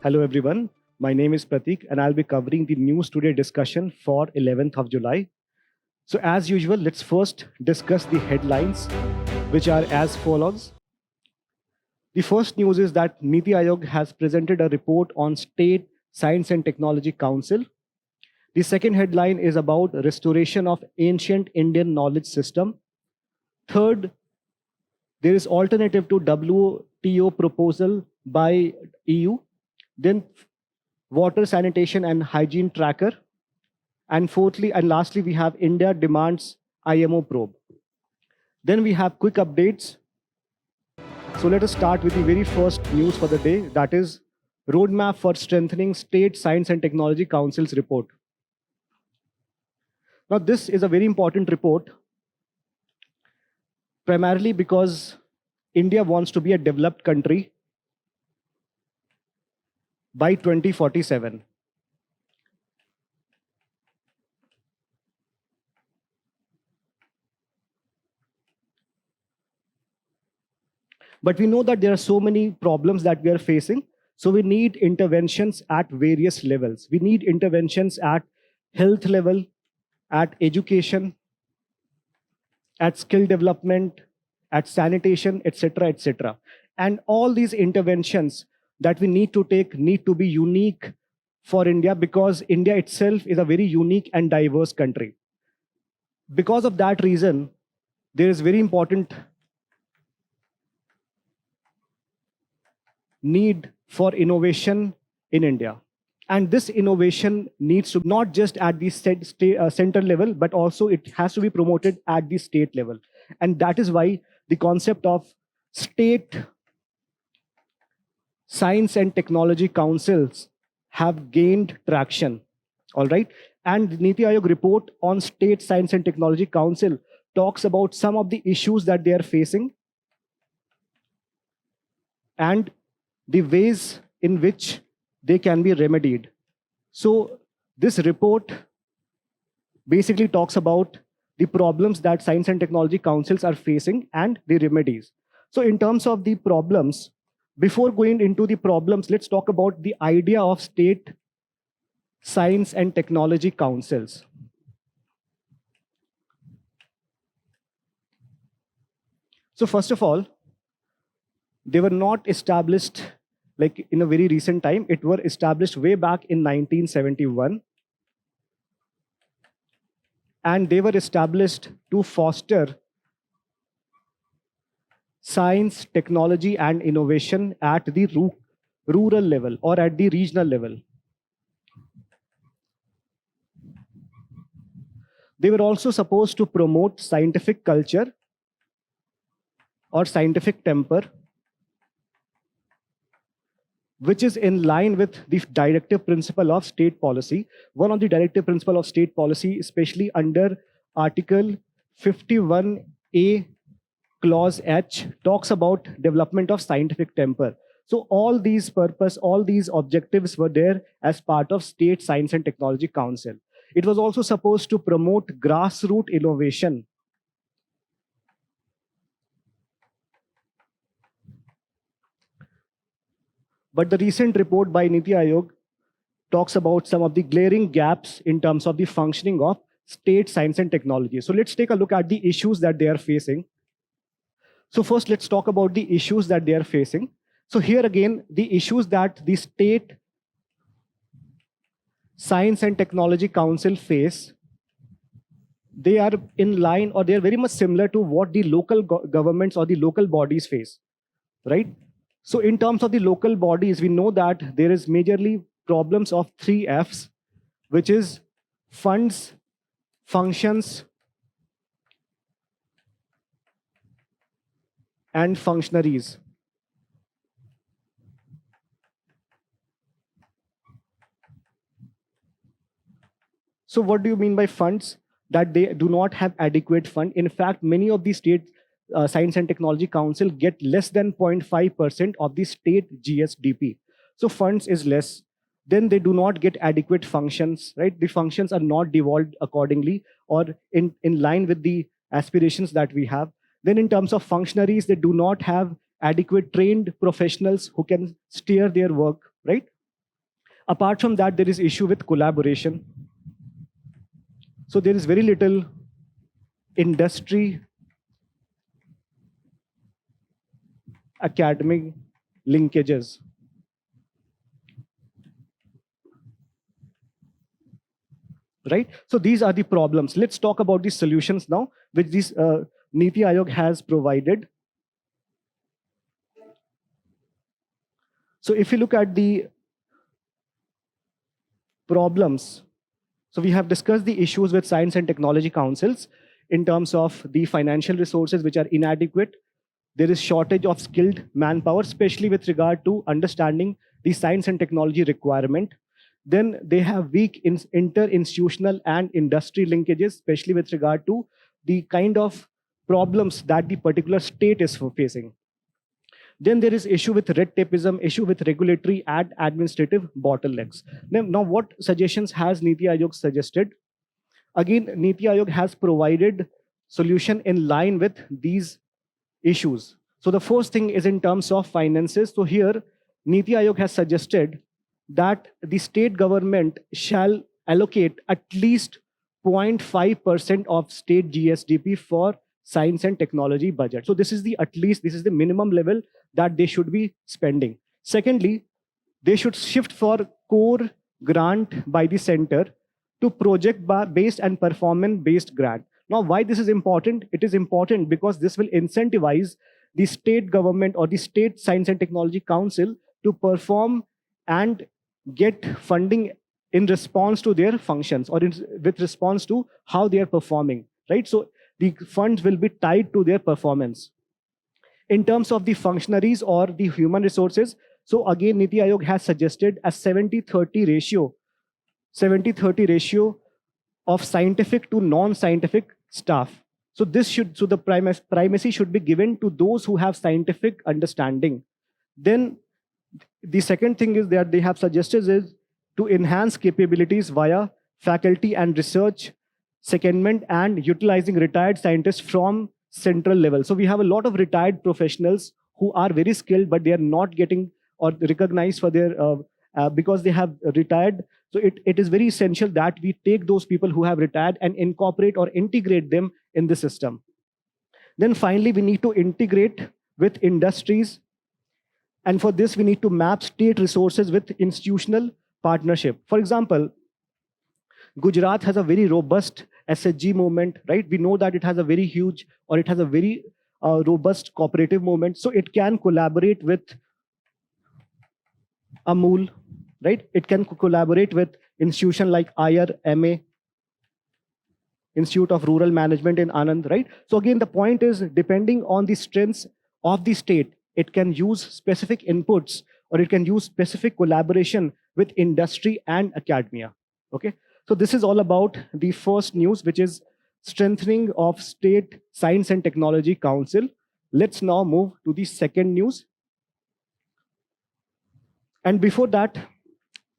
Hello everyone, my name is Pratik and I'll be covering the news today discussion for 11th of July. So as usual, let's first discuss the headlines, which are as follows. The first news is that Niti Aayog has presented a report on State Science and Technology Council. The second headline is about restoration of ancient Indian knowledge system. Third, there is alternative to WTO proposal by EU. Then water sanitation and hygiene tracker. And fourthly and lastly, we have India demands IMO probe. Then we have quick updates. So let us start with the very first news for the day, that is roadmap for strengthening State Science and Technology Council's report. Now this is a very important report, primarily because India wants to be a developed country by 2047. But we know that there are so many problems that we are facing. So we need interventions at various levels. We need interventions at health level, at education, at skill development, at sanitation, etc., etc. And all these interventions that we need to take need to be unique for India, because India itself is a very unique and diverse country. Because of that reason, there is very important need for innovation in India. And this innovation needs to not just at the center level, but also it has to be promoted at the state level. And that is why the concept of state science and technology councils have gained traction. All right. And the Niti Aayog report on State Science and Technology Council talks about some of the issues that they are facing and the ways in which they can be remedied. So this report basically talks about the problems that science and technology councils are facing and the remedies. So in terms of the problems, before going into the problems, let's talk about the idea of state science and technology councils. So first of all, they were not established like in a very recent time. It were established way back in 1971. And they were established to foster science, technology, and innovation at the rural level or at the regional level. They were also supposed to promote scientific culture or scientific temper, which is in line with the directive principle of state policy. One of the directive principle of state policy, especially under Article 51A, Clause H, talks about development of scientific temper. So all these all these objectives were there as part of State Science and Technology Council. It was also supposed to promote grassroots innovation. But the recent report by Niti Aayog talks about some of the glaring gaps in terms of the functioning of state science and technology. So let's take a look at the issues that they are facing. So first, let's talk about the issues that they are facing. So here again, the issues that the State Science and Technology Council face, they are in line or they are very much similar to what the local governments or the local bodies face, right? So in terms of the local bodies, we know that there is majorly problems of 3 Fs, which is funds, functions, and functionaries. So what do you mean by funds? That they do not have adequate fund. In fact, many of the state Science and Technology Council get less than 0.5% of the state GSDP. So funds is less. Then they do not get adequate functions, right? The functions are not devolved accordingly or in line with the aspirations that we have. Then in terms of functionaries, they do not have adequate trained professionals who can steer their work, right? Apart from that, there is issue with collaboration. So there is very little industry academic linkages. Right? So these are the problems. Let's talk about the solutions now, which this Niti Aayog has provided. So if you look at the problems, so we have discussed the issues with science and technology councils in terms of the financial resources which are inadequate. There is shortage of skilled manpower, especially with regard to understanding the science and technology requirement. Then they have weak inter-institutional and industry linkages, especially with regard to the kind of problems that the particular state is facing. Then there is issue with red tapeism, issue with regulatory and administrative bottlenecks. Now what suggestions has Niti Aayog suggested? Again, Niti Aayog has provided solution in line with these issues. So the first thing is in terms of finances. So here, Niti Aayog has suggested that the state government shall allocate at least 0.5% of state GSDP for science and technology budget. So this is the at least, this is the minimum level that they should be spending. Secondly, they should shift for core grant by the center to project-based and performance-based grant. Now, why this is important? It is important because this will incentivize the state government or the state science and technology council to perform and get funding in response to their functions or with response to how they are performing, right? So the funds will be tied to their performance. In terms of the functionaries or the human resources, so again, Niti Aayog has suggested a 70-30 ratio, 70-30 ratio of scientific to non-scientific staff. So this should, so the primacy should be given to those who have scientific understanding. Then the second thing is that they have suggested is to enhance capabilities via faculty and research secondment and utilizing retired scientists from central level. So we have a lot of retired professionals who are very skilled, but they are not getting or recognized for their because they have retired. So it is very essential that we take those people who have retired and incorporate or integrate them in the system. Then finally, we need to integrate with industries. And for this, we need to map state resources with institutional partnership. For example, Gujarat has a very robust SHG movement, right? We know that it has a very huge or it has a very robust cooperative movement. So it can collaborate with Amul, right? It can collaborate with institution like IRMA, Institute of Rural Management in Anand, right? So again, the point is depending on the strengths of the state, it can use specific inputs or it can use specific collaboration with industry and academia, okay? So this is all about the first news, which is strengthening of State Science and Technology Council. Let's now move to the second news. And before that,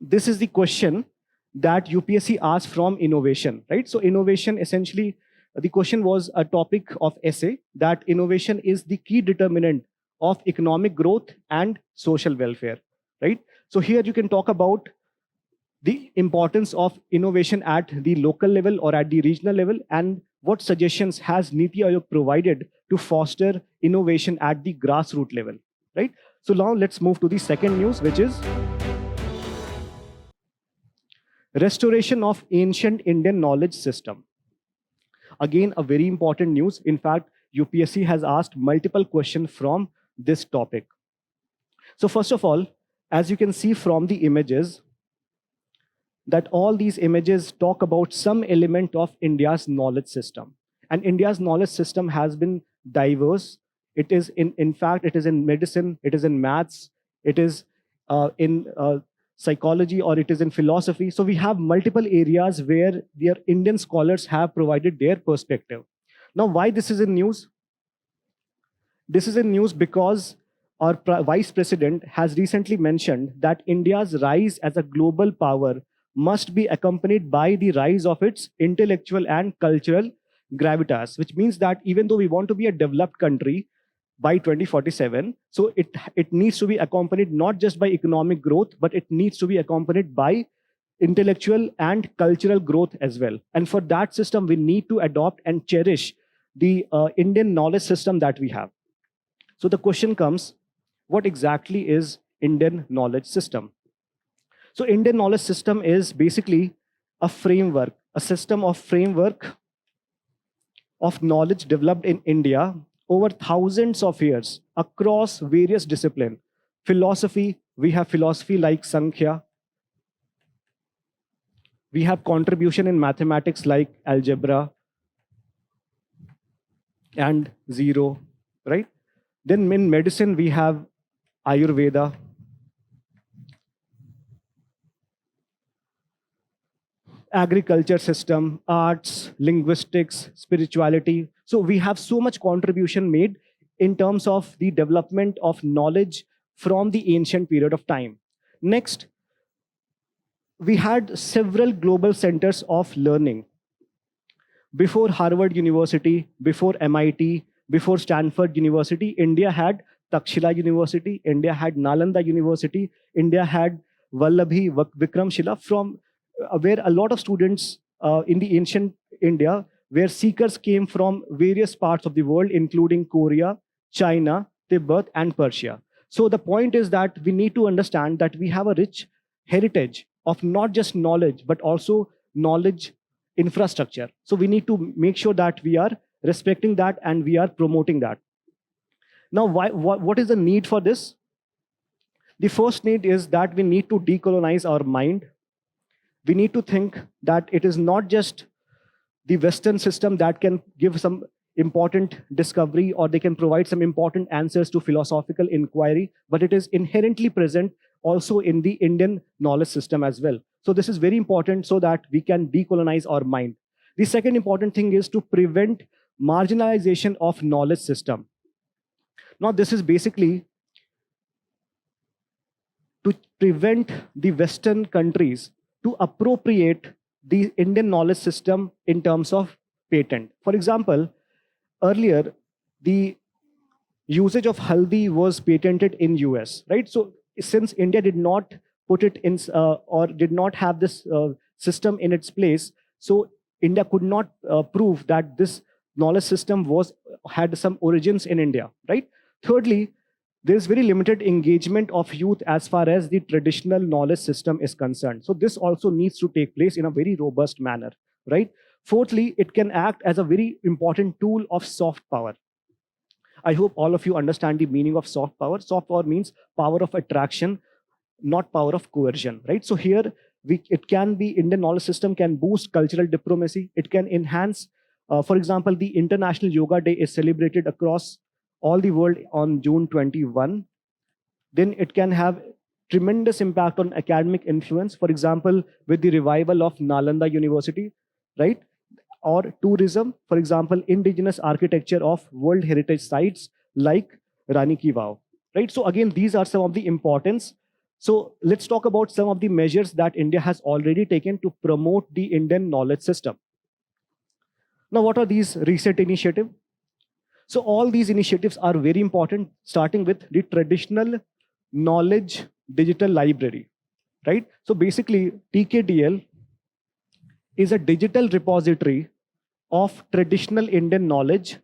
this is the question that UPSC asked from innovation, right? So innovation, essentially, the question was a topic of essay that innovation is the key determinant of economic growth and social welfare, right? So here you can talk about the importance of innovation at the local level or at the regional level, and what suggestions has Niti Aayog provided to foster innovation at the grassroots level, right? So now let's move to the second news, which is restoration of ancient Indian knowledge system. Again, a very important news. In fact, UPSC has asked multiple questions from this topic. So first of all, as you can see from the images, that all these images talk about some element of India's knowledge system. And India's knowledge system has been diverse. It is in fact, it is in medicine, it is in maths, it is in psychology, or it is in philosophy. So we have multiple areas where their Indian scholars have provided their perspective. Now, why this is in news? This is in news because our Vice President has recently mentioned that India's rise as a global power must be accompanied by the rise of its intellectual and cultural gravitas, which means that even though we want to be a developed country, by 2047. So it needs to be accompanied not just by economic growth, but it needs to be accompanied by intellectual and cultural growth as well. And for that system, we need to adopt and cherish the Indian knowledge system that we have. So the question comes, what exactly is Indian knowledge system? So Indian knowledge system is basically a framework, a system of framework of knowledge developed in India over thousands of years across various disciplines. Philosophy, we have philosophy like Sankhya. We have contribution in mathematics like algebra and zero, right? Then in medicine, we have Ayurveda. Agriculture system, arts, linguistics, spirituality. So we have so much contribution made in terms of the development of knowledge from the ancient period of time. Next, we had several global centers of learning. Before Harvard University, before MIT, before Stanford University, India had Takshila University, India had Nalanda University, India had Vallabhi Vikramshila, from where a lot of students in the ancient India, where seekers came from various parts of the world, including Korea, China, Tibet, and Persia. So the point is that we need to understand that we have a rich heritage of not just knowledge, but also knowledge infrastructure. So we need to make sure that we are respecting that and we are promoting that. Now, what is the need for this? The first need is that we need to decolonize our mind. We need to think that it is not just the Western system that can give some important discovery or they can provide some important answers to philosophical inquiry, but it is inherently present also in the Indian knowledge system as well. So this is very important so that we can decolonize our mind. The second important thing is to prevent marginalization of knowledge system. Now, this is basically to prevent the Western countries to appropriate the Indian knowledge system in terms of patent. For example, earlier, the usage of haldi was patented in US, right? So since India did not put it in or did not have this system in its place, so India could not prove that this knowledge system had some origins in India, right? Thirdly, there is very limited engagement of youth as far as the traditional knowledge system is concerned. So this also needs to take place in a very robust manner, right? Fourthly, it can act as a very important tool of soft power. I hope all of you understand the meaning of soft power. Soft power means power of attraction, not power of coercion, right? So here, it can be, Indian knowledge system can boost cultural diplomacy. It can enhance, for example, the International Yoga Day is celebrated across all the world on June 21. Then it can have tremendous impact on academic influence. For example, with the revival of Nalanda University, right? Or tourism, for example, indigenous architecture of World Heritage Sites like Rani Ki Vav, right? So again, these are some of the importance. So let's talk about some of the measures that India has already taken to promote the Indian knowledge system. Now, what are these recent initiatives? So all these initiatives are very important, starting with the traditional knowledge digital library, right? So basically, TKDL is a digital repository of traditional Indian knowledge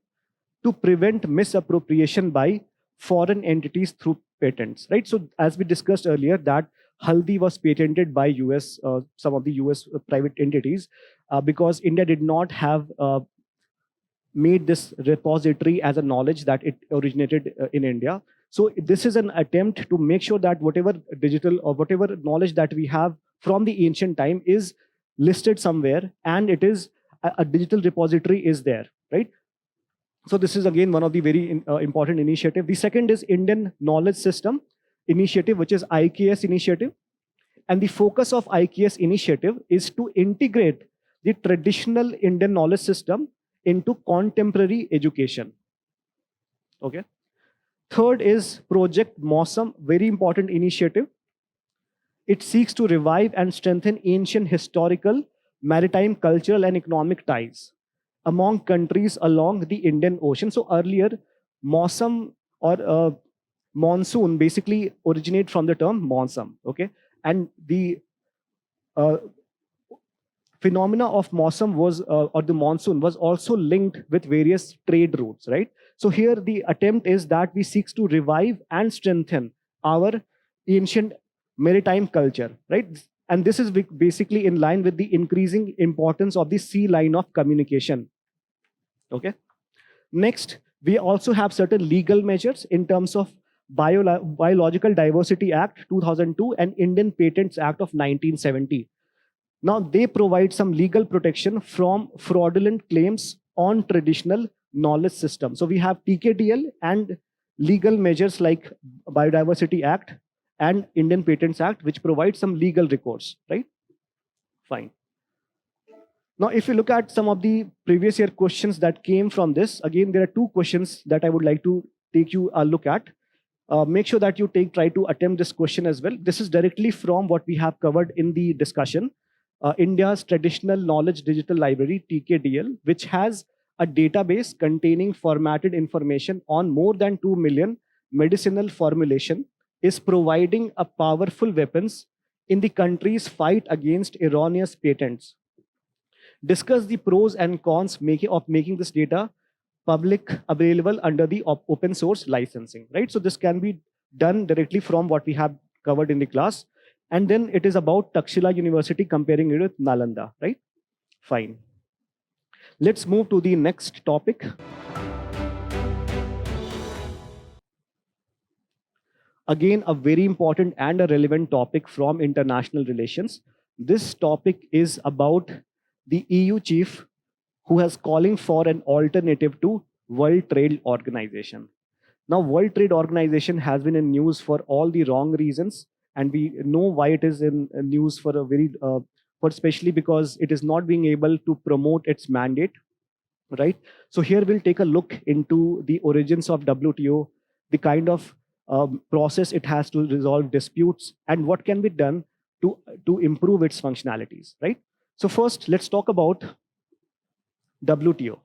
to prevent misappropriation by foreign entities through patents, right? So as we discussed earlier, that haldi was patented by US, some of the US private entities, because India did not have made this repository as a knowledge that it originated in India. So this is an attempt to make sure that whatever digital or whatever knowledge that we have from the ancient time is listed somewhere, and it is a digital repository is there, right? So this is again one of the very important initiative. The second is Indian Knowledge System Initiative, which is IKS initiative. And the focus of IKS initiative is to integrate the traditional Indian knowledge system into contemporary education. Okay. Third is Project Mosam, very important initiative. It seeks to revive and strengthen ancient historical, maritime, cultural, and economic ties among countries along the Indian Ocean. So earlier, Mosam or monsoon basically originate from the term monsum. Okay, and the uh, phenomena of monsum was or the monsoon was also linked with various trade routes, right? So here the attempt is that we seeks to revive and strengthen our ancient maritime culture, right? And this is basically in line with the increasing importance of the sea line of communication. Okay, next we also have certain legal measures in terms of biological diversity act 2002 and Indian patents act of 1970. Now, they provide some legal protection from fraudulent claims on traditional knowledge system. So we have TKDL and legal measures like Biodiversity Act and Indian Patents Act, which provide some legal recourse, right? Fine. Now, if you look at some of the previous year questions that came from this, again, there are two questions that I would like to take you a look at. Make sure that you try to attempt this question as well. This is directly from what we have covered in the discussion. India's Traditional Knowledge Digital Library, TKDL, which has a database containing formatted information on more than 2 million medicinal formulation, is providing a powerful weapons in the country's fight against erroneous patents. Discuss the pros and cons of making this data public available under the open source licensing, right? So this can be done directly from what we have covered in the class. And then it is about Takshila University comparing it with Nalanda, right? Fine. Let's move to the next topic. Again, a very important and a relevant topic from international relations. This topic is about the EU chief who is calling for an alternative to World Trade Organization. Now, World Trade Organization has been in news for all the wrong reasons, and we know why it is in news for a very, for especially because it is not being able to promote its mandate, right? So here we'll take a look into the origins of WTO, the kind of process it has to resolve disputes, and what can be done to improve its functionalities, right? So first, let's talk about WTO.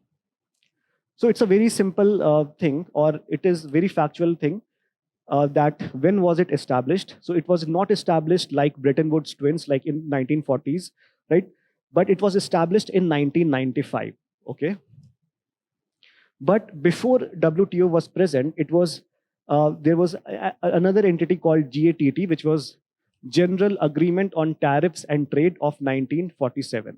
So it's a very simple thing, or it is very factual thing, that when was it established? So it was not established like Bretton Woods twins, like in 1940s, right? But it was established in 1995, okay? But before WTO was present, it was there was another entity called GATT, which was General Agreement on Tariffs and Trade of 1947.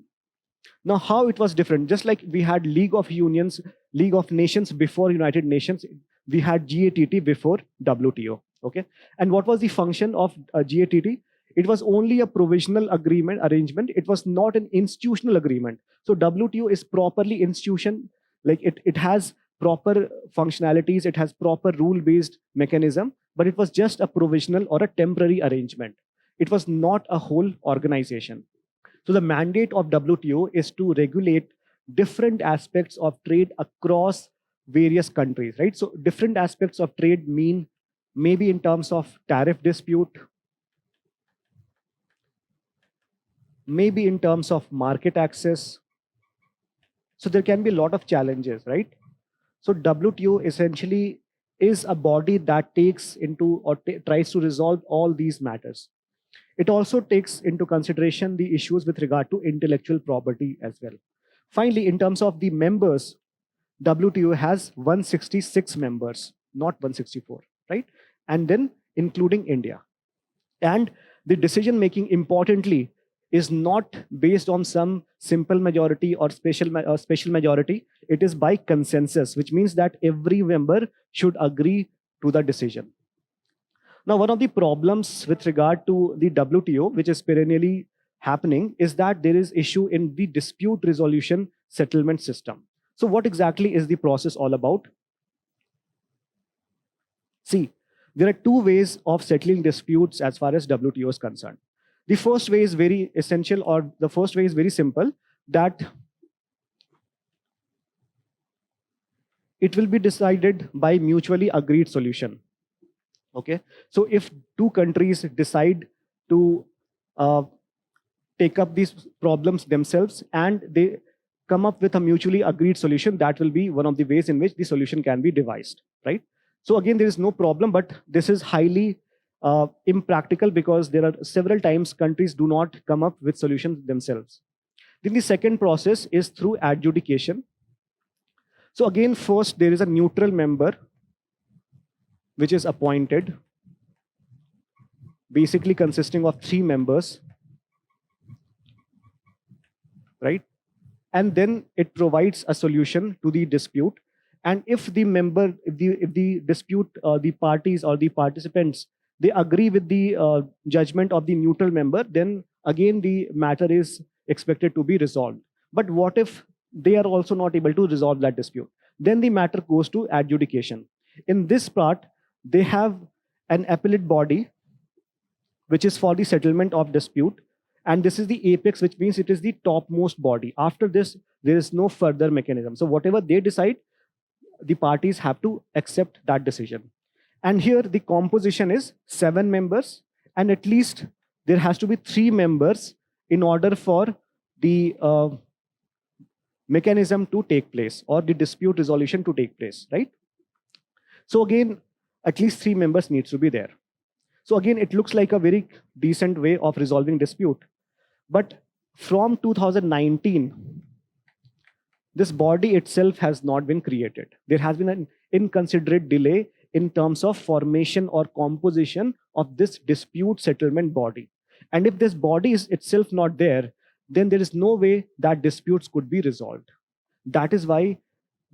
Now, how it was different? Just like we had League of Unions, League of Nations before United Nations, we had GATT before WTO. Okay, and what was the function of GATT? It was only a provisional arrangement. It was not an institutional agreement. So WTO is properly institution, like it has proper functionalities, it has proper rule-based mechanism, but it was just a provisional or a temporary arrangement. It was not a whole organization. So the mandate of WTO is to regulate different aspects of trade across various countries, right? So different aspects of trade mean maybe in terms of tariff dispute, maybe in terms of market access. So there can be a lot of challenges, right? So WTO essentially is a body that takes into or tries to resolve all these matters. It also takes into consideration the issues with regard to intellectual property as well. Finally, in terms of the members, WTO has 166 members, not 164, right? And then including India. And the decision making, importantly, is not based on some simple majority or special majority. It is by consensus, which means that every member should agree to the decision. Now, one of the problems with regard to the WTO, which is perennially happening, is that there is issue in the dispute resolution settlement system. So what exactly is the process all about? See, there are two ways of settling disputes as far as WTO is concerned. The first way is very essential, or the first way is very simple, that it will be decided by mutually agreed solution. Okay, so if two countries decide to take up these problems themselves and they come up with a mutually agreed solution, that will be one of the ways in which the solution can be devised, right? So again, there is no problem, but this is highly impractical because there are several times countries do not come up with solutions themselves. Then the second process is through adjudication. So again, first there is a neutral member which is appointed, basically consisting of 3 members, right? And then it provides a solution to the dispute. And if the member, if the dispute, the parties or the participants, they agree with the judgment of the neutral member, then again the matter is expected to be resolved. But what if they are also not able to resolve that dispute? Then the matter goes to adjudication. In this part, they have an appellate body which is for the settlement of dispute. And this is the apex, which means it is the topmost body. After this, there is no further mechanism. So whatever they decide, the parties have to accept that decision. And here the composition is 7 members, and at least there has to be 3 members in order for the mechanism to take place or the dispute resolution to take place, right? So again, at least 3 members needs to be there. So again, it looks like a very decent way of resolving dispute. But from 2019, this body itself has not been created. There has been an inconsiderate delay in terms of formation or composition of this dispute settlement body. And if this body is itself not there, then there is no way that disputes could be resolved. That is why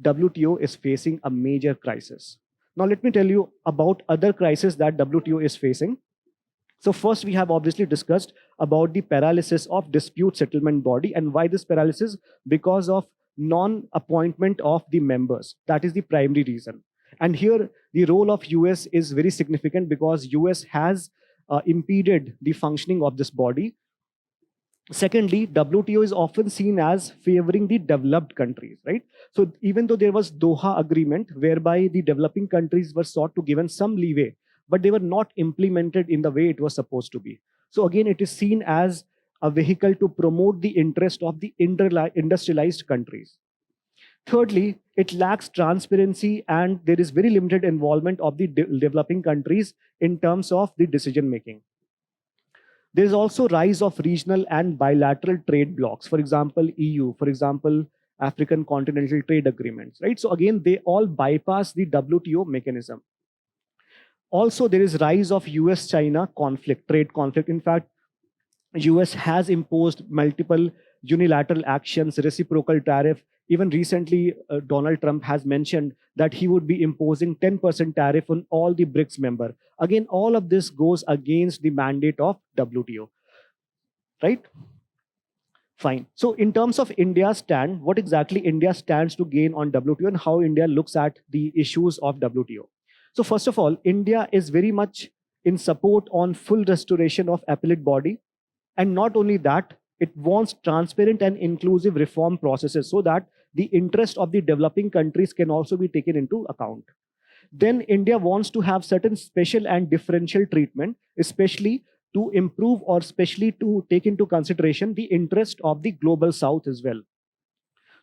WTO is facing a major crisis. Now, let me tell you about other crises that WTO is facing. So first, we have obviously discussed about the paralysis of dispute settlement body. And why this paralysis? Because of non-appointment of the members. That is the primary reason. And here, the role of US is very significant because US has impeded the functioning of this body. Secondly, WTO is often seen as favoring the developed countries, right? So even though there was Doha Agreement, whereby the developing countries were sought to given some leeway, but they were not implemented in the way it was supposed to be. So again, it is seen as a vehicle to promote the interest of the industrialized countries. Thirdly, it lacks transparency and there is very limited involvement of the developing countries in terms of the decision making. There is also rise of regional and bilateral trade blocs, for example, EU, for example, African Continental Trade Agreements, right? So again, they all bypass the WTO mechanism. Also, there is rise of US-China conflict, trade conflict. In fact, US has imposed multiple unilateral actions, reciprocal tariff. Even recently, Donald Trump has mentioned that he would be imposing 10% tariff on all the BRICS members. Again, all of this goes against the mandate of WTO, right? Fine. So in terms of India's stand, what exactly India stands to gain on WTO and how India looks at the issues of WTO. So first of all, India is very much in support on full restoration of appellate body. And not only that, it wants transparent and inclusive reform processes so that the interest of the developing countries can also be taken into account. Then India wants to have certain special and differential treatment, especially to improve or especially to take into consideration the interest of the global south as well.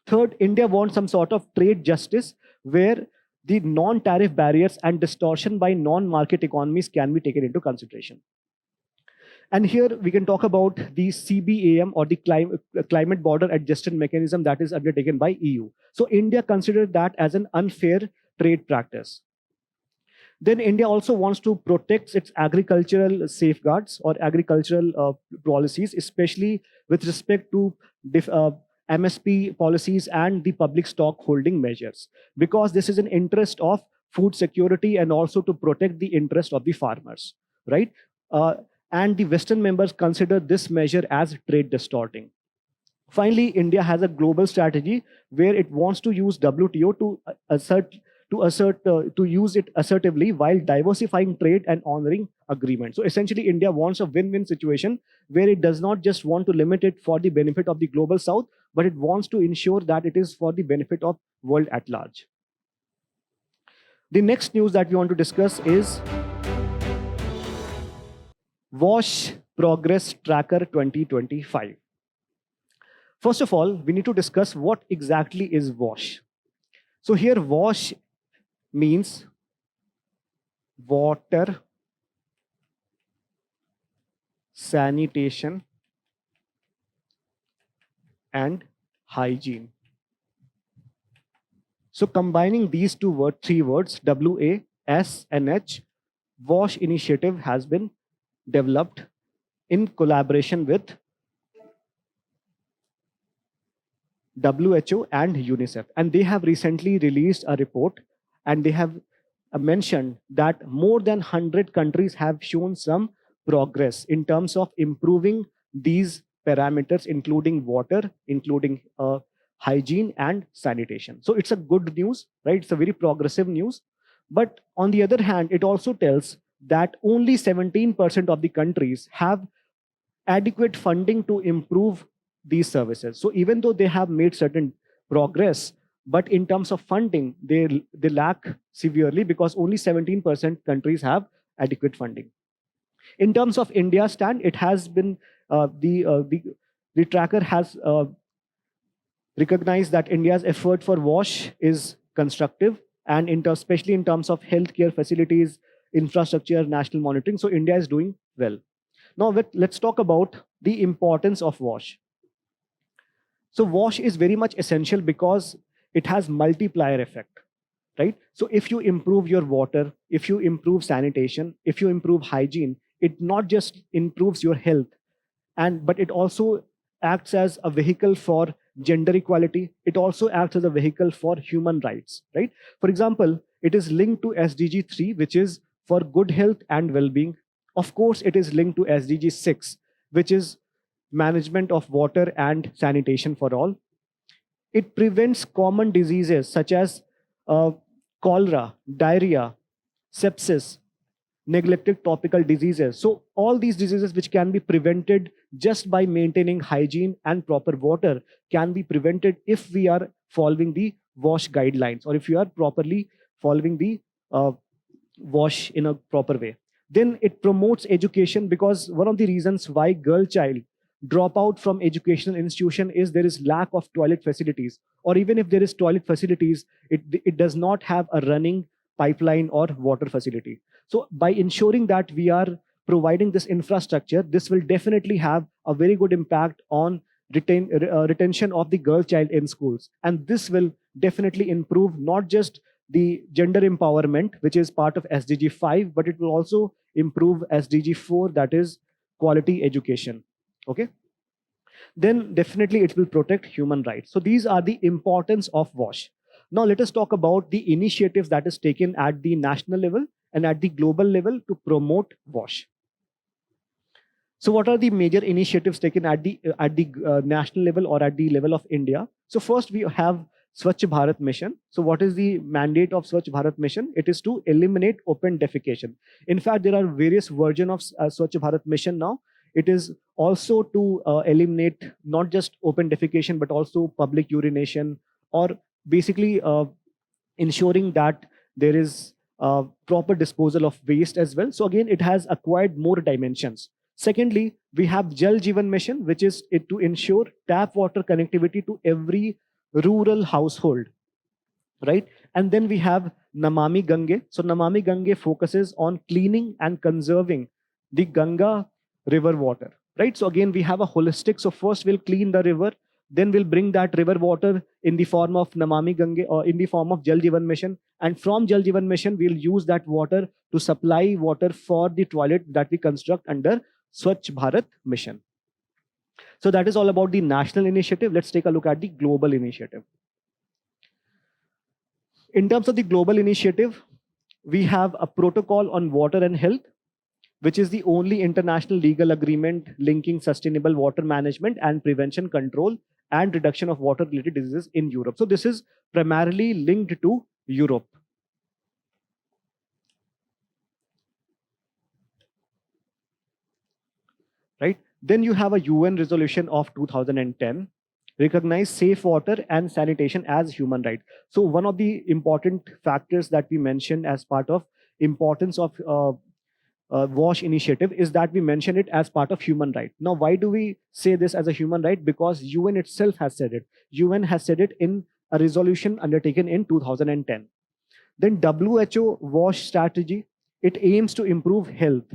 Third, India wants some sort of trade justice where the non-tariff barriers and distortion by non-market economies can be taken into consideration. And here we can talk about the CBAM or the climate border adjustment mechanism that is undertaken by EU. So India considered that as an unfair trade practice. Then India also wants to protect its agricultural safeguards or agricultural policies, especially with respect to MSP policies and the public stock holding measures, because this is an interest of food security and also to protect the interest of the farmers, right? And the Western members consider this measure as trade distorting. Finally, India has a global strategy where it wants to use WTO to use it assertively while diversifying trade and honoring agreements. So essentially, India wants a win-win situation where it does not just want to limit it for the benefit of the global south, but it wants to ensure that it is for the benefit of world at large. The next news that we want to discuss is WASH Progress Tracker 2025. First of all, we need to discuss what exactly is WASH. So here WASH means water, sanitation, and hygiene. So combining these three words, WAS and H, WASH initiative has been developed in collaboration with WHO and UNICEF. And they have recently released a report, and they have mentioned that more than 100 countries have shown some progress in terms of improving these parameters, including water, including hygiene and sanitation. So it's a good news, right? It's a very progressive news. But on the other hand, it also tells that only 17% of the countries have adequate funding to improve these services. So even though they have made certain progress, but in terms of funding, they lack severely because only 17% countries have adequate funding. In terms of India's stand, it has been the tracker has recognized that India's effort for WASH is constructive, and especially in terms of healthcare facilities, infrastructure, national monitoring. So India is doing well. Now let's talk about the importance of WASH. So WASH is very much essential because it has multiplier effect, right? So if you improve your water, if you improve sanitation, if you improve hygiene, it not just improves your health, but it also acts as a vehicle for gender equality. It also acts as a vehicle for human rights, right? For example, it is linked to SDG 3, which is for good health and well-being. Of course, it is linked to SDG 6, which is management of water and sanitation for all. It prevents common diseases such as cholera, diarrhea, sepsis, neglected tropical diseases. So all these diseases which can be prevented just by maintaining hygiene and proper water can be prevented if we are following the WASH guidelines, or if you are properly following the WASH in a proper way. Then it promotes education, because one of the reasons why girl child drop out from educational institution is there is lack of toilet facilities, or even if there is toilet facilities, it does not have a running pipeline or water facility. So by ensuring that we are providing this infrastructure, this will definitely have a very good impact on retention of the girl child in schools. And this will definitely improve not just the gender empowerment, which is part of SDG 5, but it will also improve SDG 4, that is quality education. Okay? Then definitely it will protect human rights. So these are the importance of WASH. Now let us talk about the initiatives that is taken at the national level and at the global level to promote WASH. So what are the major initiatives taken at the national level or at the level of India? So first we have Swachh Bharat Mission. So what is the mandate of Swachh Bharat Mission? It is to eliminate open defecation. In fact, there are various versions of Swachh Bharat Mission now. It is also to eliminate not just open defecation, but also public urination, or basically ensuring that there is proper disposal of waste as well. So again, it has acquired more dimensions. Secondly, we have Jal Jeevan Mission, which is to ensure tap water connectivity to every rural household, right? And then we have Namami Gange. So Namami Gange focuses on cleaning and conserving the Ganga river water, right? So again, we have a holistic. So first we'll clean the river, then we'll bring that river water in the form of Namami Gange, or in the form of Jal Jeevan Mission. And from Jal Jeevan Mission, we'll use that water to supply water for the toilet that we construct under Swachh Bharat Mission. So that is all about the national initiative. Let's take a look at the global initiative. In terms of the global initiative, we have a protocol on water and health, which is the only international legal agreement linking sustainable water management and prevention, control, and reduction of water-related diseases in Europe. So this is primarily linked to Europe. Right? Then you have a UN resolution of 2010, recognize safe water and sanitation as human right. So one of the important factors that we mentioned as part of importance of WASH initiative is that we mention it as part of human right. Now, why do we say this as a human right? Because UN itself has said it. UN has said it in a resolution undertaken in 2010. Then WHO WASH strategy. it aims to improve health.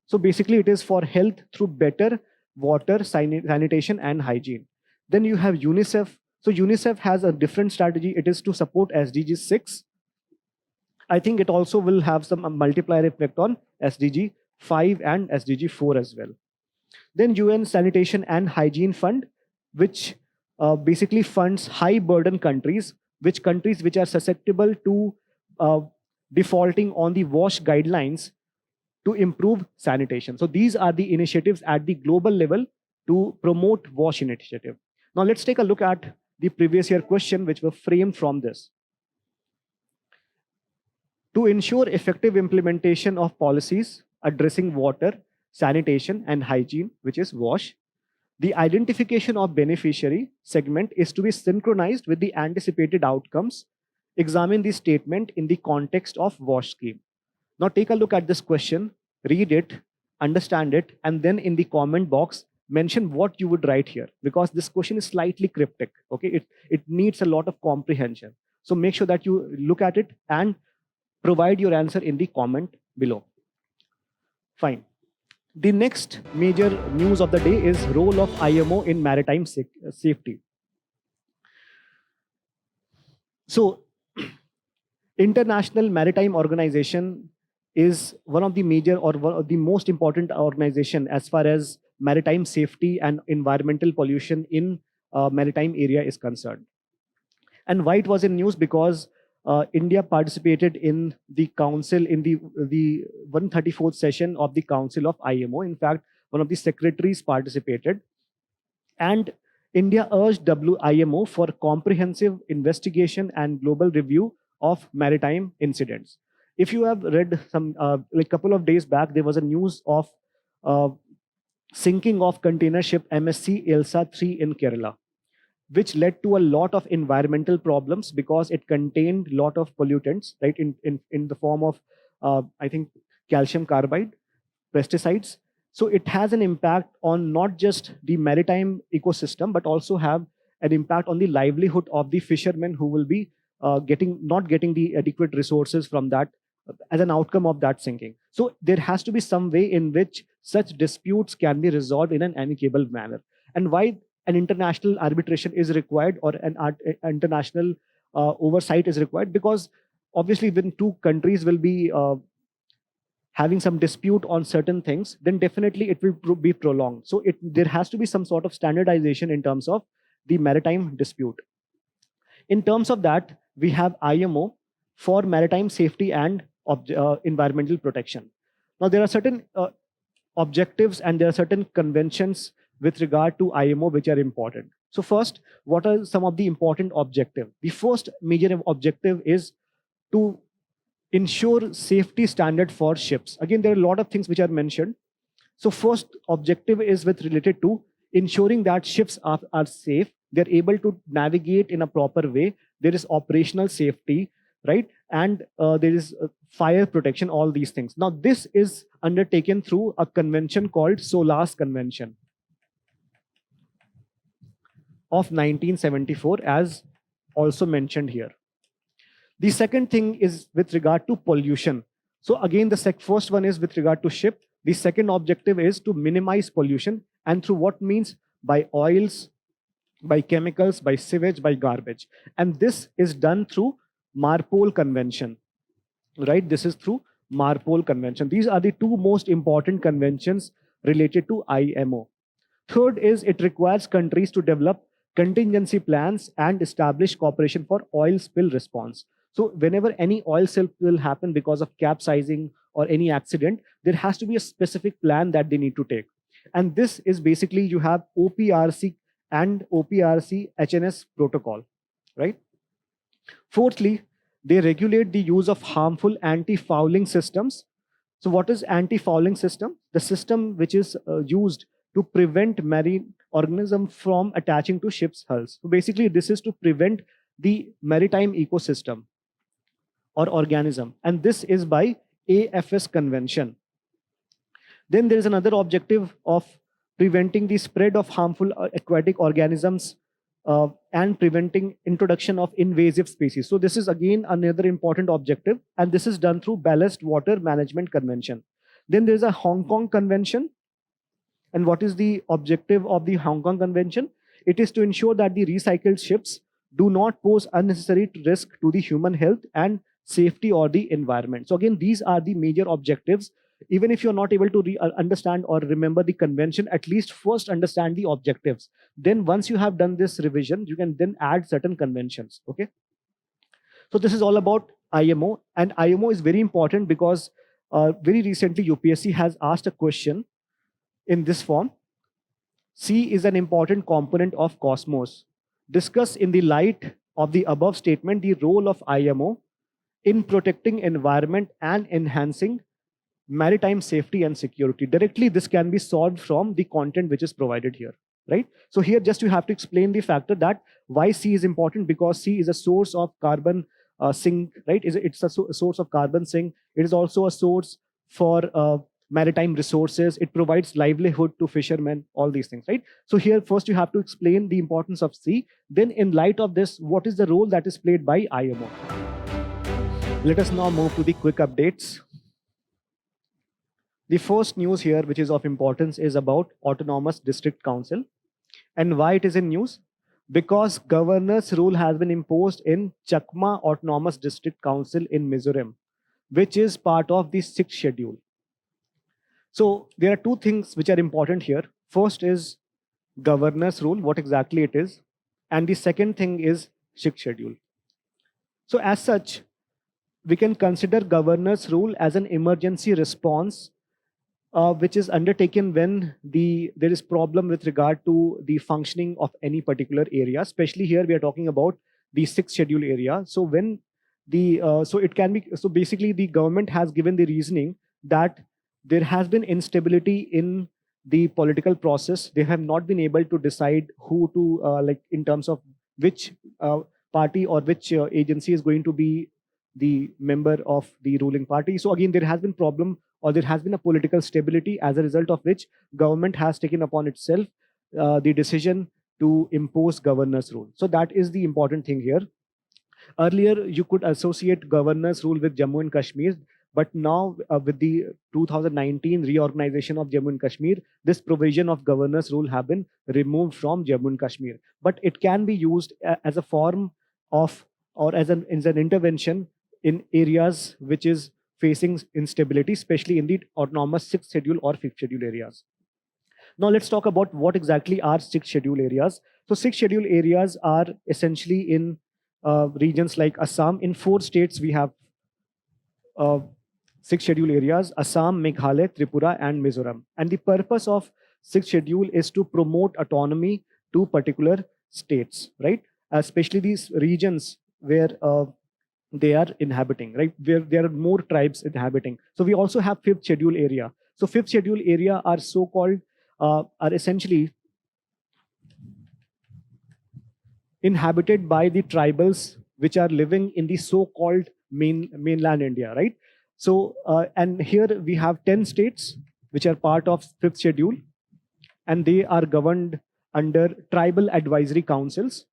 So basically, it is for health through better water, sanitation, and hygiene. Then you have UNICEF. So UNICEF has a different strategy. It is to support SDG 6. I think it also will have some multiplier effect on SDG 5 and SDG 4 as well. Then UN Sanitation and Hygiene Fund, which basically funds high burden countries, which are susceptible to uh, defaulting on the WASH guidelines to improve sanitation. So these are the initiatives at the global level to promote WASH initiative. Now let's take a look at the previous year question which were framed from this. To ensure effective implementation of policies addressing water, sanitation, and hygiene, which is WASH, the identification of beneficiary segment is to be synchronized with the anticipated outcomes. Examine the statement in the context of WASH scheme. Now take a look at this question, read it, understand it, and then in the comment box, mention what you would write here, because this question is slightly cryptic. Okay, it needs a lot of comprehension. So make sure that you look at it and provide your answer in the comment below. Fine. The next major news of the day is role of IMO in maritime safety. So, International Maritime Organization is one of the major or one of the most important organization as far as maritime safety and environmental pollution in maritime area is concerned. And why it was in news? Because India participated in the council in the 134th session of the Council of IMO. In fact, one of the secretaries participated, and India urged IMO for comprehensive investigation and global review of maritime incidents. If you have read some, like couple of days back, there was a news of sinking of container ship MSC Elsa 3 in Kerala, which led to a lot of environmental problems because it contained a lot of pollutants, right, in the form of, I think, calcium carbide, pesticides. So it has an impact on not just the maritime ecosystem, but also have an impact on the livelihood of the fishermen who will be not getting the adequate resources from that as an outcome of that sinking. So there has to be some way in which such disputes can be resolved in an amicable manner. And why an international arbitration is required, or an international oversight is required? Because obviously when two countries will be having some dispute on certain things, then definitely it will be prolonged. So there has to be some sort of standardization in terms of the maritime dispute. In terms of that, we have IMO for maritime safety and environmental protection. Now there are certain objectives and there are certain conventions with regard to IMO which are important. So first, what are some of the important objectives? The first major objective is to ensure safety standard for ships. Again, there are a lot of things which are mentioned. So first objective is related to ensuring that ships are safe, they're able to navigate in a proper way, there is operational safety, right? And there is fire protection, all these things. Now this is undertaken through a convention called SOLAS Convention of 1974, as also mentioned here. The second thing is with regard to pollution. So again, the first one is with regard to ship. The second objective is to minimize pollution, and through what means? By oils, by chemicals, by sewage, by garbage. And this is done through MARPOL Convention, right? This is through MARPOL Convention. These are the two most important conventions related to IMO. Third is it requires countries to develop contingency plans and establish cooperation for oil spill response. So whenever any oil spill will happen because of capsizing or any accident, there has to be a specific plan that they need to take. And this is basically, you have OPRC and OPRC HNS protocol, right? Fourthly, they regulate the use of harmful anti-fouling systems. So what is anti-fouling system? The system which is used to prevent marine organisms from attaching to ships' hulls. So basically, this is to prevent the maritime ecosystem or organism. And this is by AFS Convention. Then there is another objective of preventing the spread of harmful aquatic organisms and preventing introduction of invasive species. So this is again another important objective, and this is done through Ballast Water Management Convention. Then there is a Hong Kong Convention. And what is the objective of the Hong Kong Convention? It is to ensure that the recycled ships do not pose unnecessary risk to the human health and safety or the environment. So again, these are the major objectives. Even if you're not able to understand or remember the convention, at least first understand the objectives. Then once you have done this revision, you can then add certain conventions. Okay. So this is all about IMO, and IMO is very important because very recently UPSC has asked a question in this form. Sea is an important component of cosmos. Discuss in the light of the above statement the role of IMO in protecting environment and enhancing maritime safety and security. Directly, this can be solved from the content which is provided here, right? So here just you have to explain the factor that why sea is important, because sea is a source of carbon sink, right? It's a source of carbon sink. It is also a source for maritime resources. It provides livelihood to fishermen, all these things, right? So here first you have to explain the importance of sea. Then in light of this, what is the role that is played by IMO? Let us now move to the quick updates. The first news here, which is of importance, is about Autonomous District Council. And why it is in news? Because governor's rule has been imposed in Chakma Autonomous District Council in Mizoram, which is part of the 6th schedule. So there are two things which are important here. First is governor's rule, what exactly it is. And the second thing is 6th schedule. So as such, we can consider governor's rule as an emergency response which is undertaken when there is problem with regard to the functioning of any particular area. Especially here we are talking about the 6th schedule area. So when so basically the government has given the reasoning that there has been instability in the political process. They have not been able to decide who to like in terms of which party or which agency is going to be the member of the ruling party. So again, there has been problem, or there has been a political stability, as a result of which government has taken upon itself the decision to impose governor's rule. So that is the important thing here. Earlier, you could associate governor's rule with Jammu and Kashmir, but now with the 2019 reorganization of Jammu and Kashmir, this provision of governor's rule have been removed from Jammu and Kashmir. But it can be used as a form of, or as an intervention in areas which is facing instability, especially in the autonomous 6th schedule or 5th schedule areas. Now let's talk about what exactly are 6th schedule areas. So 6th schedule areas are essentially in regions like Assam. In 4 states we have 6 schedule areas: Assam, Meghalaya, Tripura, and Mizoram. And the purpose of 6th schedule is to promote autonomy to particular states, right? Especially these regions where they are inhabiting, right? Where there are more tribes inhabiting. So we also have 5th schedule area. So 5th schedule area are so-called, are essentially inhabited by the tribals which are living in the so-called mainland India, right? So, and here we have 10 states which are part of 5th schedule, and they are governed under tribal advisory councils,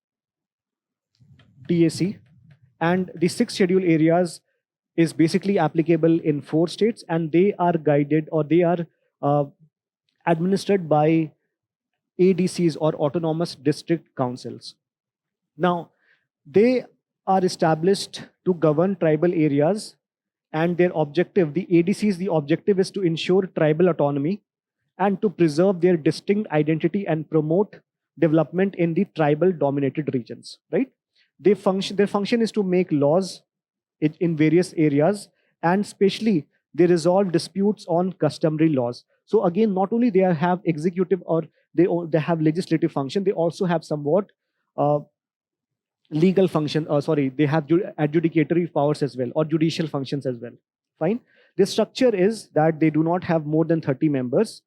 TAC. And the 6th schedule areas is basically applicable in 4 states, and they are guided, or they are administered by ADCs, or autonomous district councils. Now, they are established to govern tribal areas, and their objective, the ADCs, the objective is to ensure tribal autonomy and to preserve their distinct identity and promote development in the tribal dominated regions, right? Their function is to make laws in various areas, and especially they resolve disputes on customary laws. So again, not only they have executive, or they have legislative function, they also have somewhat legal function, they have adjudicatory powers as well, or judicial functions as well. Fine. The structure is that they do not have more than 30 members,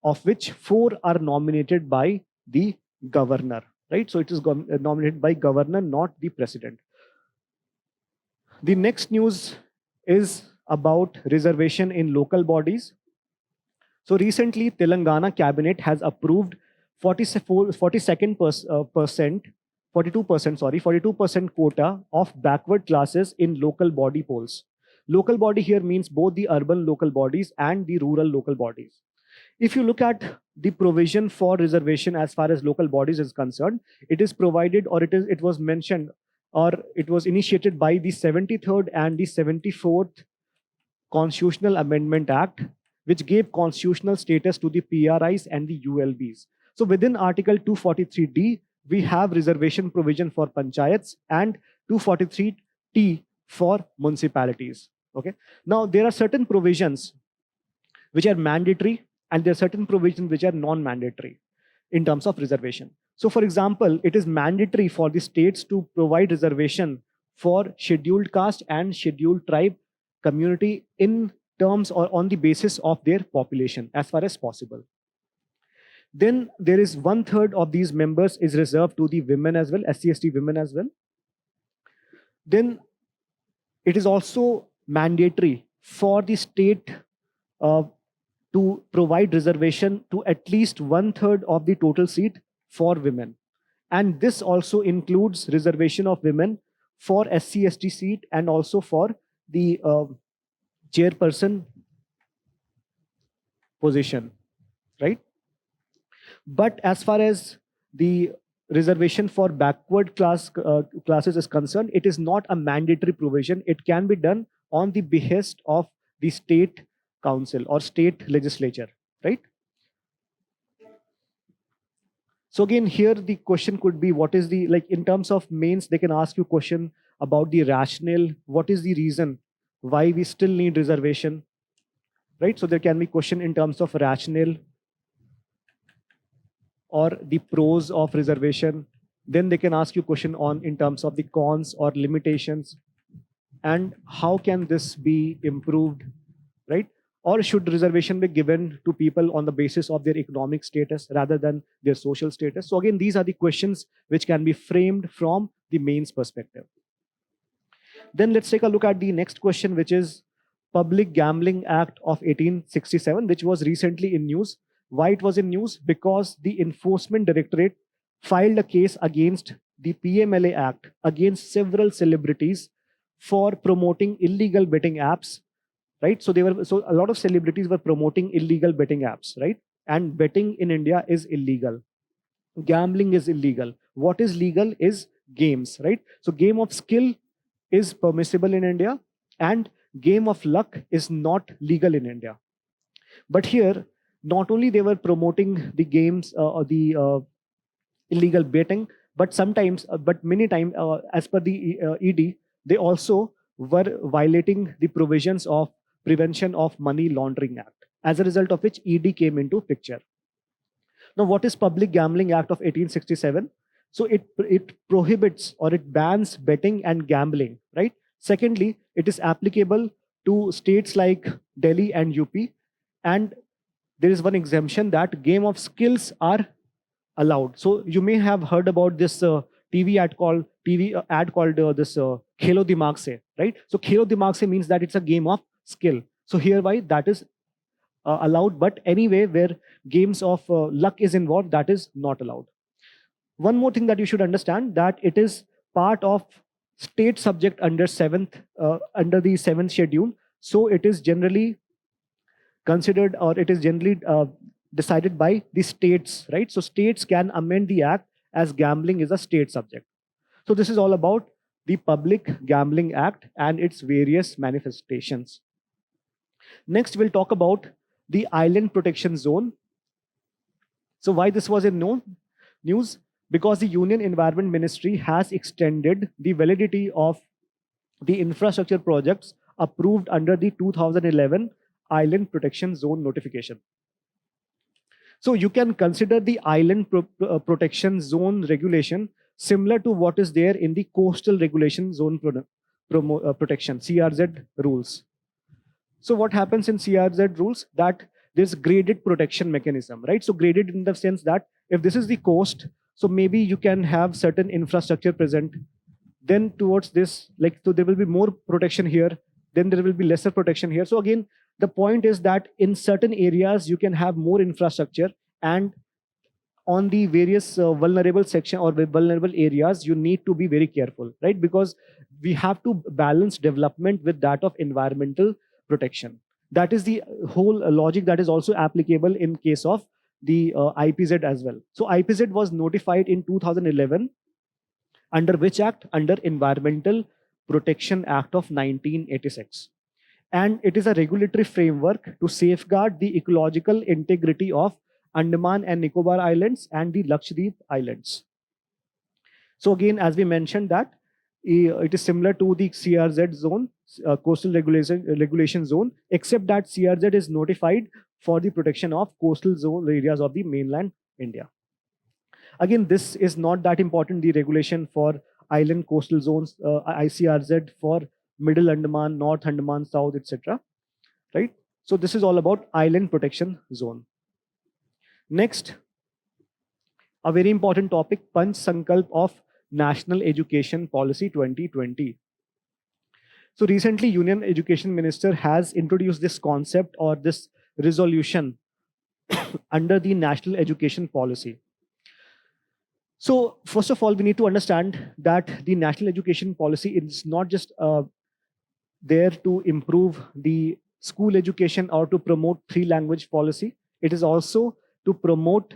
of which 4 are nominated by the governor, right? So it is nominated by governor, not the president. The next news is about reservation in local bodies. So recently, Telangana cabinet has approved 42% 42%, sorry, 42% quota of backward classes in local body polls. Local body here means both the urban local bodies and the rural local bodies. If you look at the provision for reservation as far as local bodies is concerned, it is provided, or it was mentioned, or it was initiated by the 73rd and the 74th Constitutional Amendment Act, which gave constitutional status to the PRIs and the ULBs. So within Article 243D, we have reservation provision for panchayats and 243T for municipalities. Okay. Now there are certain provisions which are mandatory, and there are certain provisions which are non-mandatory in terms of reservation. So for example, it is mandatory for the states to provide reservation for scheduled caste and scheduled tribe community in terms or on the basis of their population as far as possible. Then there is 1/3 of these members is reserved to the women as well, SC/ST women as well. Then it is also mandatory for the state to provide reservation to at least 1/3 of the total seat for women. And this also includes reservation of women for SC/ST seat and also for the chairperson position, right? But as far as the reservation for backward classes is concerned, it is not a mandatory provision. It can be done on the behest of the state council or state legislature, right? So again, here the question could be, what is the, like in terms of mains, they can ask you question about the rationale. What is the reason why we still need reservation, right? So there can be question in terms of rationale or the pros of reservation. Then they can ask you question on in terms of the cons or limitations and how can this be improved, right? Or should reservation be given to people on the basis of their economic status rather than their social status? So again, these are the questions which can be framed from the mains perspective. Then let's take a look at the next question, which is Public Gambling Act of 1867, which was recently in news. Why it was in news? Because the Enforcement Directorate filed a case against the PMLA Act against several celebrities for promoting illegal betting apps, right? So a lot of celebrities were promoting illegal betting apps, right? And betting in India is illegal. Gambling is illegal. What is legal is games, right? So game of skill is permissible in India and game of luck is not legal in India. But here, not only they were promoting the games or the illegal betting, but sometimes, but many times, as per the ED, they also were violating the provisions of Prevention of Money Laundering Act, as a result of which ED came into picture. Now, what is Public Gambling Act of 1867? So it prohibits or it bans betting and gambling, right? Secondly, it is applicable to states like Delhi and UP. And there is one exemption that game of skills are allowed. So you may have heard about this TV ad called this Khelo Dimag Se, right? So Khelo Dimag Se means that it's a game of skill. So hereby that is allowed, but anyway, where games of luck is involved, that is not allowed. One more thing that you should understand, that it is part of state subject under the seventh schedule. So it is generally considered, or it is generally decided by the states, right? So states can amend the act as gambling is a state subject. So this is all about the Public Gambling Act and its various manifestations. Next, we'll talk about the Island Protection Zone. So why this was in news? Because the Union Environment Ministry has extended the validity of the infrastructure projects approved under the 2011 Island Protection Zone notification. So you can consider the Island Protection Zone regulation similar to what is there in the Coastal Regulation Zone Protection, CRZ rules. So what happens in CRZ rules? That there's graded protection mechanism, right? So graded in the sense that if this is the coast, so maybe you can have certain infrastructure present. Then towards this, like, so there will be more protection here. Then there will be lesser protection here. So again, the point is that in certain areas, you can have more infrastructure and on the various vulnerable section or vulnerable areas, you need to be very careful, right? Because we have to balance development with that of environmental protection. That is the whole logic that is also applicable in case of the IPZ as well. So IPZ was notified in 2011 under which act? Under Environmental Protection Act of 1986. And it is a regulatory framework to safeguard the ecological integrity of Andaman and Nicobar Islands and the Lakshadweep Islands. So again, as we mentioned that it is similar to the CRZ zone, coastal regulation zone, except that CRZ is notified for the protection of coastal zone areas of the mainland India. Again, this is not that important, the regulation for island coastal zones, ICRZ for Middle Andaman, North Andaman, South, etc. Right? So this is all about island protection zone. Next, a very important topic, Panch Sankalp of National Education Policy 2020. So recently, Union Education Minister has introduced this concept or this resolution under the National Education Policy. So first of all, we need to understand that the National Education Policy is not just there to improve the school education or to promote three-language policy. It is also to promote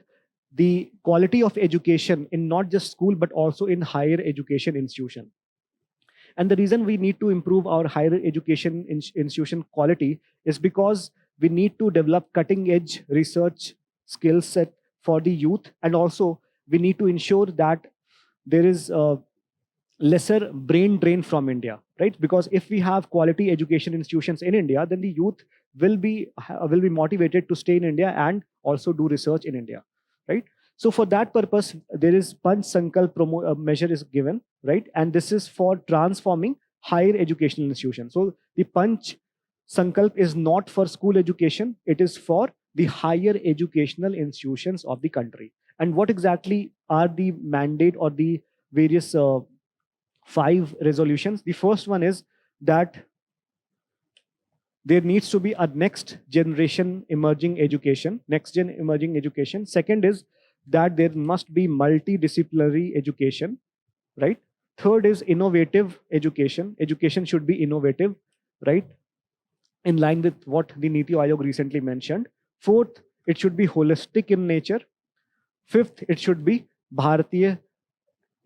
the quality of education in not just school, but also in higher education institution. And the reason we need to improve our higher education institution quality is because we need to develop cutting-edge research skill set for the youth, and also we need to ensure that there is lesser brain drain from India, right? Because if we have quality education institutions in India, then the youth will be motivated to stay in India and also do research in India, right? So for that purpose, there is Panch Sankalp measure is given, right? And this is for transforming higher educational institutions. So the Panch Sankalp is not for school education, it is for the higher educational institutions of the country. And what exactly are the mandate or the various 5 resolutions? The first one is that there needs to be a next generation emerging education, next gen emerging education. Second is that there must be multidisciplinary education, right? Third is innovative education. Education should be innovative, right? In line with what the Niti Aayog recently mentioned. Fourth, it should be holistic in nature. Fifth, it should be Bharatiya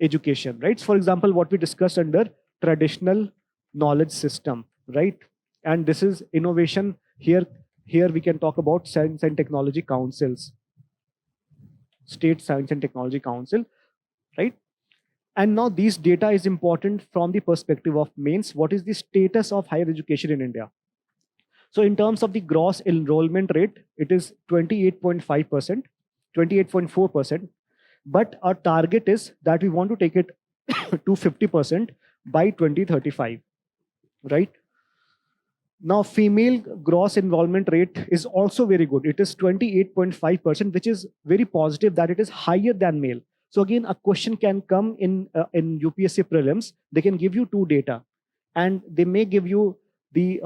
education, right? For example, what we discussed under traditional knowledge system, right? And this is innovation. Here we can talk about science and technology councils, state science and technology council, right? And now these data is important from the perspective of mains. What is the status of higher education in India? So in terms of the gross enrollment rate, it is 28.5%, 28.4%. But our target is that we want to take it to 50% by 2035, right? Now, female gross enrollment rate is also very good. It is 28.5%, which is very positive that it is higher than male. So again, a question can come in UPSC prelims. They can give you 2 data, and they may give you the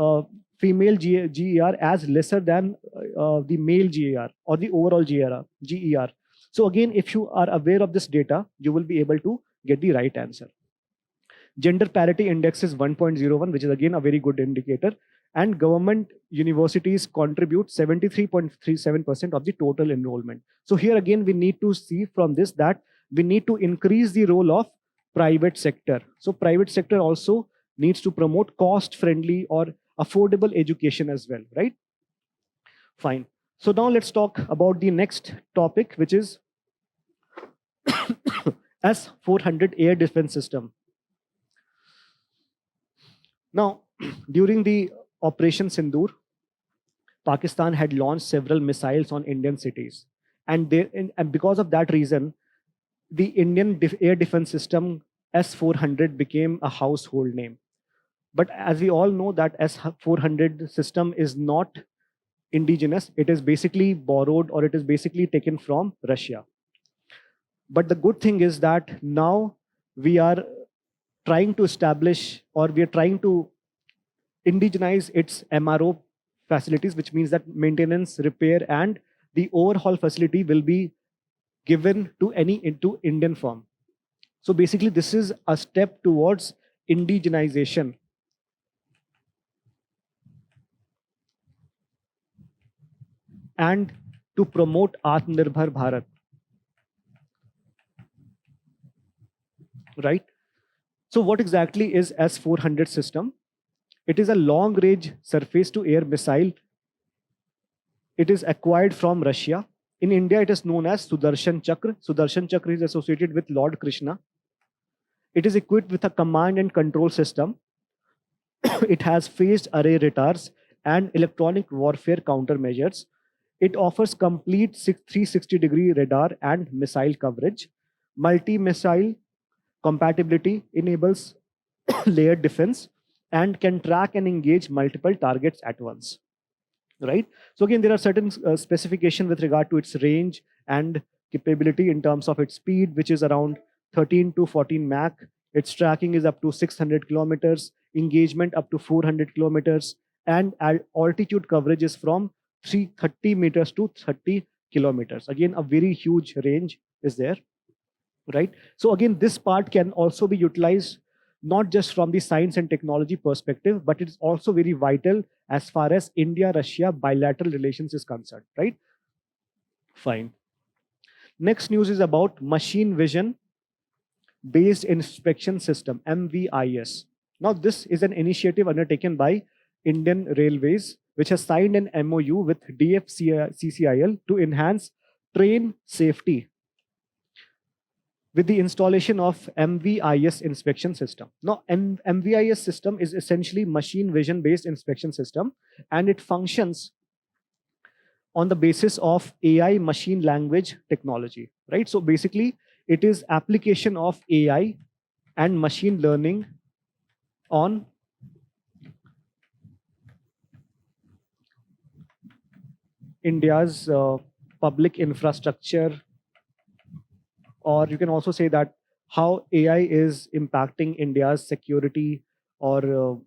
female GER as lesser than the male GER or the overall GER. So again, if you are aware of this data, you will be able to get the right answer. Gender parity index is 1.01, which is again a very good indicator. And government universities contribute 73.37% of the total enrollment. So here again, we need to see from this that we need to increase the role of private sector. So private sector also needs to promote cost-friendly or affordable education as well, right? Fine. So now let's talk about the next topic, which is S-400 air defense system. Now, during the Operation Sindoor, Pakistan had launched several missiles on Indian cities. And because of that reason, the Indian air defense system S-400 became a household name. But as we all know that S-400 system is not indigenous. It is basically borrowed, or it is basically taken from Russia. But the good thing is that now we are trying to establish, or we are trying to indigenize its MRO facilities, which means that maintenance, repair, and the overhaul facility will be given to any into Indian firm. So basically, this is a step towards indigenization and to promote Atmanirbhar Bharat, right? So what exactly is S-400 system? It is a long-range surface-to-air missile. It is acquired from Russia. In India, it is known as Sudarshan Chakra. Sudarshan Chakra is associated with Lord Krishna. It is equipped with a command and control system. It has phased array radars and electronic warfare countermeasures. It offers complete 360-degree radar and missile coverage. Multi-missile compatibility enables layered defense and can track and engage multiple targets at once, right? So again, there are certain specification with regard to its range and capability in terms of its speed, which is around 13 to 14 Mach. Its tracking is up to 600 kilometers, engagement up to 400 kilometers, and altitude coverage is from 330 meters to 30 kilometers. Again, a very huge range is there, right? So again, this part can also be utilized not just from the science and technology perspective, but it's also very vital as far as India-Russia bilateral relations is concerned, right? Fine. Next news is about machine vision based inspection system, MVIS. Now, this is an initiative undertaken by Indian Railways, which has signed an MOU with DFCCIL to enhance train safety with the installation of MVIS inspection system. Now, MVIS system is essentially machine vision based inspection system, and it functions on the basis of AI machine language technology, right? So basically, it is application of AI and machine learning on India's public infrastructure, or you can also say that how AI is impacting India's security or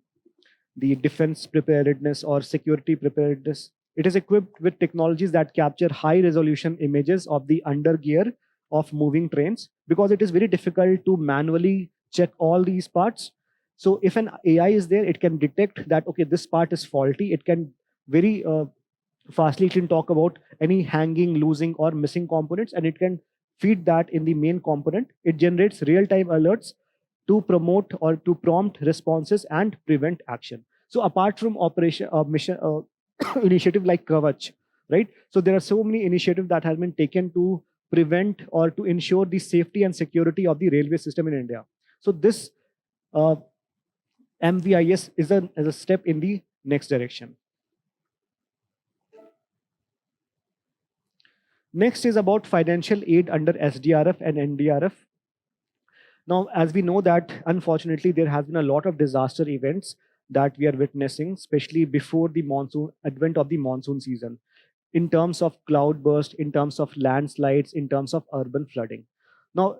the defense preparedness or security preparedness. It is equipped with technologies that capture high resolution images of the undergear of moving trains, because it is very difficult to manually check all these parts. So if an AI is there, it can detect that, okay, this part is faulty. It can very fastly, it can talk about any hanging, losing, or missing components, and it can feed that in the main component. It generates real-time alerts to promote or to prompt responses and prevent action. So apart from operation mission initiative like Kavach, right? So there are so many initiatives that have been taken to prevent or to ensure the safety and security of the railway system in India. So this uh, MVIS is a step in the next direction. Next is about financial aid under SDRF and NDRF. Now, as we know that unfortunately there has been a lot of disaster events that we are witnessing, especially before the monsoon, advent of the monsoon season, in terms of cloudburst, in terms of landslides, in terms of urban flooding. Now,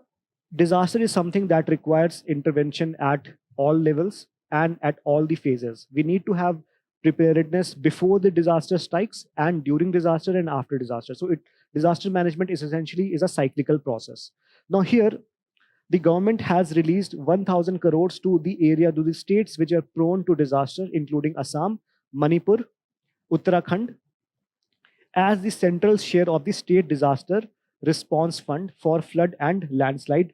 disaster is something that requires intervention at all levels and at all the phases. We need to have preparedness before the disaster strikes and during disaster and after disaster. So disaster management is essentially is a cyclical process. Now here, the government has released 1,000 crores to the states which are prone to disaster, including Assam, Manipur, Uttarakhand, as the central share of the state disaster response fund for flood and landslide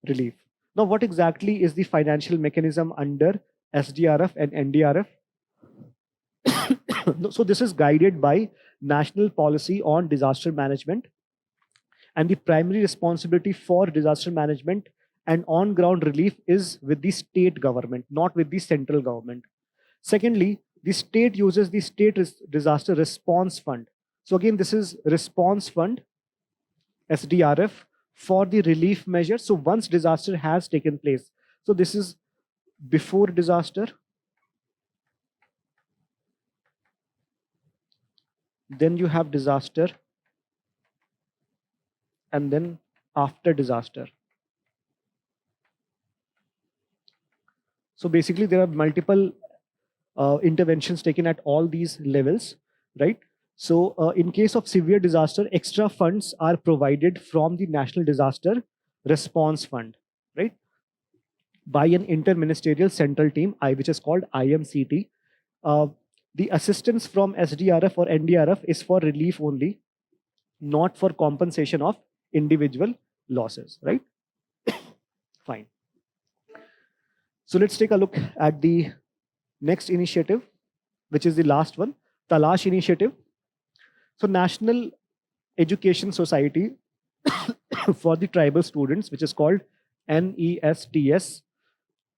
relief. Now, what exactly is the financial mechanism under SDRF and NDRF? So this is guided by national policy on disaster management, and the primary responsibility for disaster management and on-ground relief is with the state government, not with the central government. Secondly, the state uses the state disaster response fund. So again, this is response fund, SDRF, for the relief measures. So once disaster has taken place, so this is before disaster, then you have disaster, and then after disaster. So basically, there are multiple interventions taken at all these levels, right? So in case of severe disaster, extra funds are provided from the National Disaster Response Fund, right? By an interministerial central team, which is called IMCT. Uh, the assistance from SDRF or NDRF is for relief only, not for compensation of individual losses, right? Fine. So let's take a look at the next initiative, which is the last one, Talash initiative. So National Education Society for the Tribal Students, which is called NESTS,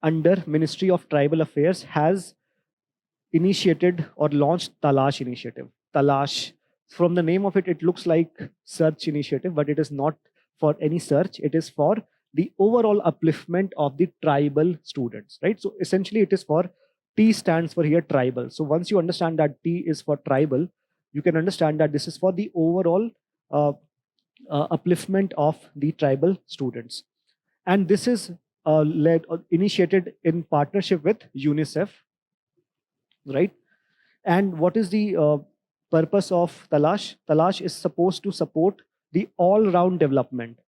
under Ministry of Tribal Affairs, has initiated or launched Talash initiative. Talash, from the name of it, it looks like search initiative, but it is not for any search. It is for the overall upliftment of the tribal students, right? So essentially it is for, T stands for here tribal. So once you understand that T is for tribal, you can understand that this is for the overall uh, upliftment of the tribal students. And this is initiated in partnership with UNICEF, right? And what is the purpose of Talash? Talash is supposed to support the all-round development,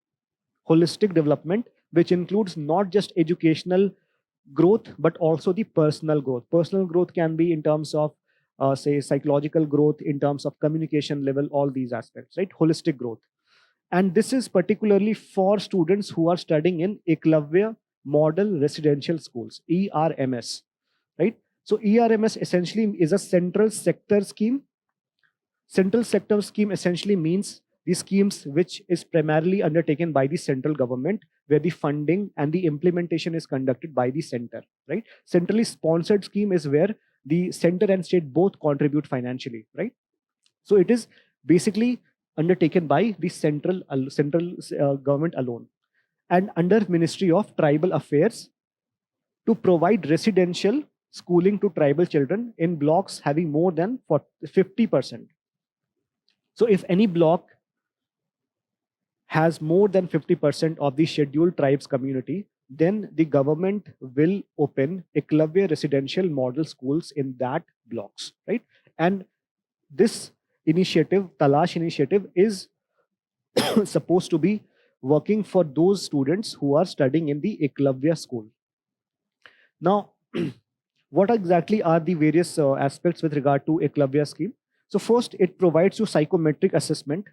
holistic development, which includes not just educational growth, but also the personal growth. Personal growth can be in terms of, say, psychological growth, in terms of communication level, all these aspects, right? Holistic growth. And this is particularly for students who are studying in Eklavya Model Residential Schools, ERMS, right? So ERMS essentially is a central sector scheme. Central sector scheme essentially means the schemes which is primarily undertaken by the central government, where the funding and the implementation is conducted by the center, right? Centrally sponsored scheme is where the center and state both contribute financially, right? So it is basically undertaken by the central government alone, and under Ministry of Tribal Affairs, to provide residential schooling to tribal children in blocks having more than 50%. So if any block has more than 50% of the scheduled tribes community, then the government will open Eklavya residential model schools in that blocks, right? And this initiative, Talash initiative, is supposed to be working for those students who are studying in the Eklavya school. Now, what exactly are the various aspects with regard to Eklavya scheme? So first, it provides you psychometric assessment.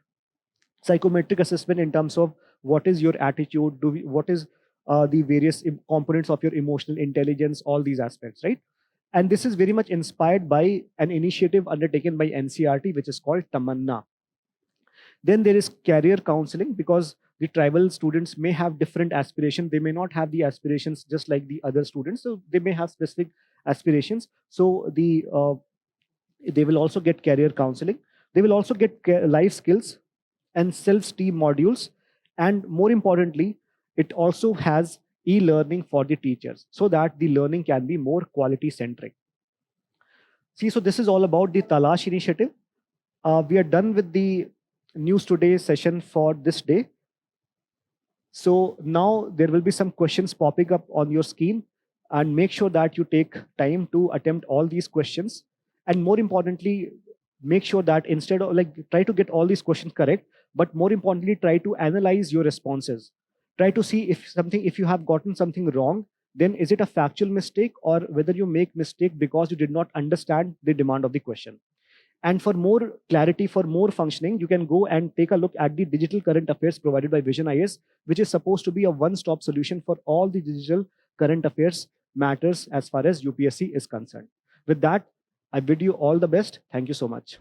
Psychometric assessment in terms of what is your attitude, what is the various components of your emotional intelligence, all these aspects, right? And this is very much inspired by an initiative undertaken by NCRT, which is called Tamanna. Then there is career counseling, because the tribal students may have different aspirations. They may not have the aspirations just like the other students. So they may have specific aspirations. So they will also get career counseling. They will also get life skills and self-esteem modules. And more importantly, it also has e-learning for the teachers so that the learning can be more quality centric. See, so this is all about the Talash initiative. We are done with the news today session for this day. So now there will be some questions popping up on your screen, and make sure that you take time to attempt all these questions. And more importantly, make sure that instead of try to get all these questions correct, but more importantly, try to analyze your responses. Try to see if you have gotten something wrong, then is it a factual mistake, or whether you make mistake because you did not understand the demand of the question. And for more clarity, for more functioning, you can go and take a look at the digital current affairs provided by Vision IS, which is supposed to be a one-stop solution for all the digital current affairs matters as far as UPSC is concerned. With that, I bid you all the best. Thank you so much.